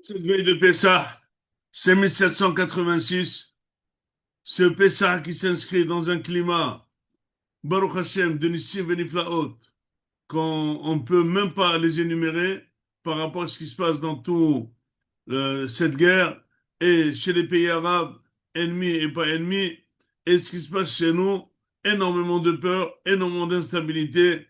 Cette veille de Pessah, c'est 1786. Ce Pessah qui s'inscrit dans un climat, Baruch Hashem, de Nissim Veniflaot, qu'on ne peut même pas les énumérer par rapport à ce qui se passe dans toute cette guerre et chez les pays arabes, ennemis et pas ennemis, et ce qui se passe chez nous, énormément de peur, énormément d'instabilité,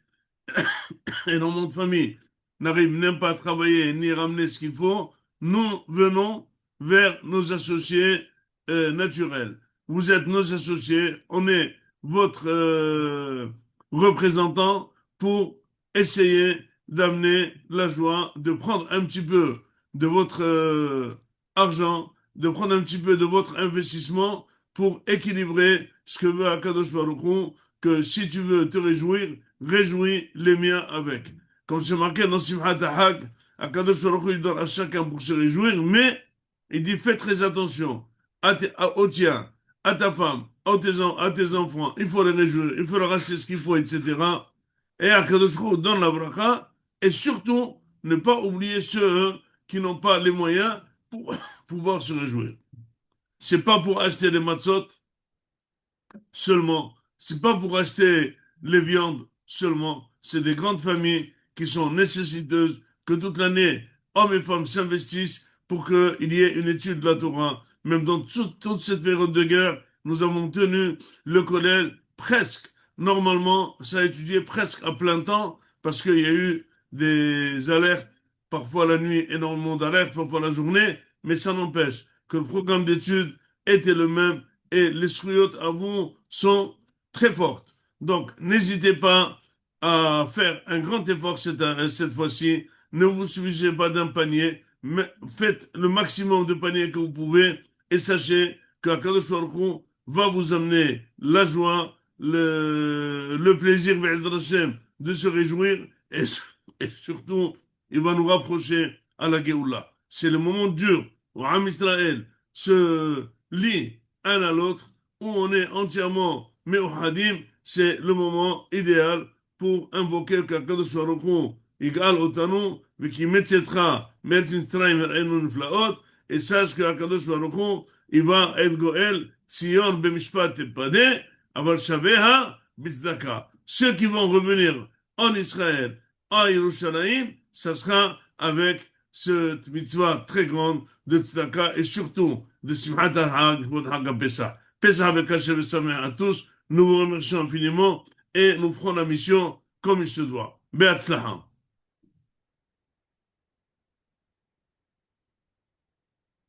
énormément de familles n'arrivent même pas à travailler ni ramener ce qu'il faut. Nous venons vers nos associés naturels. Vous êtes nos associés, on est votre représentant pour essayer d'amener la joie, de prendre un petit peu de votre argent, de prendre un petit peu de votre investissement pour équilibrer ce que veut Akadosh Baruch Hu, que si tu veux te réjouir, réjouis les miens avec. Comme c'est marqué dans Simchat Hag, Akadosh Baruch Hu, il donne à chacun pour se réjouir, mais il dit fais très attention au tien, à ta femme, à tes enfants, il faut les réjouir, il faut leur acheter ce qu'il faut, etc. Et Akadosh Baruch Hu donne la bracha, et surtout, ne pas oublier ceux qui n'ont pas les moyens pour pouvoir se réjouir. C'est pas pour acheter les matzot seulement, c'est pas pour acheter les viandes seulement, c'est des grandes familles qui sont nécessiteuses, que toute l'année, hommes et femmes s'investissent pour qu'il y ait une étude de la Torah. Même dans toute cette période de guerre, nous avons tenu le collège presque, normalement, ça a étudié presque à plein temps, parce qu'il y a eu des alertes, parfois la nuit, énormément d'alertes, parfois la journée, mais ça n'empêche que le programme d'études était le même et les shriotes à vous sont très fortes. Donc, n'hésitez pas à faire un grand effort cette fois-ci. Ne vous suffisez pas d'un panier, mais faites le maximum de paniers que vous pouvez et sachez qu'Akadosh Baruch Hu va vous amener la joie, le plaisir de se réjouir et surtout, il va nous rapprocher à la Géoula. C'est le moment dur où Am Israël se lie un à l'autre, où on est entièrement Meohadim, c'est le moment idéal pour invoquer qu'Akadosh Baruch Hu Yigal Otanu, V'ki Metzetra, Meretz Mitzrayim Ver'enu Niflaot, et sache qu'Akadosh Baruch Hu, il va être Goel, Sion Bemishpat Tepade, Aval Shaveha Bizdaka. Ceux qui vont revenir en Israël, à Yerushalayim, ça sera avec cette mitzvah très grande de tzedaka et surtout de Simchat HaHag, votre Hag Pesach. Pesach avec Hashem et à tous. Nous vous remercions infiniment et nous ferons la mission comme il se doit. Be'atzlaha.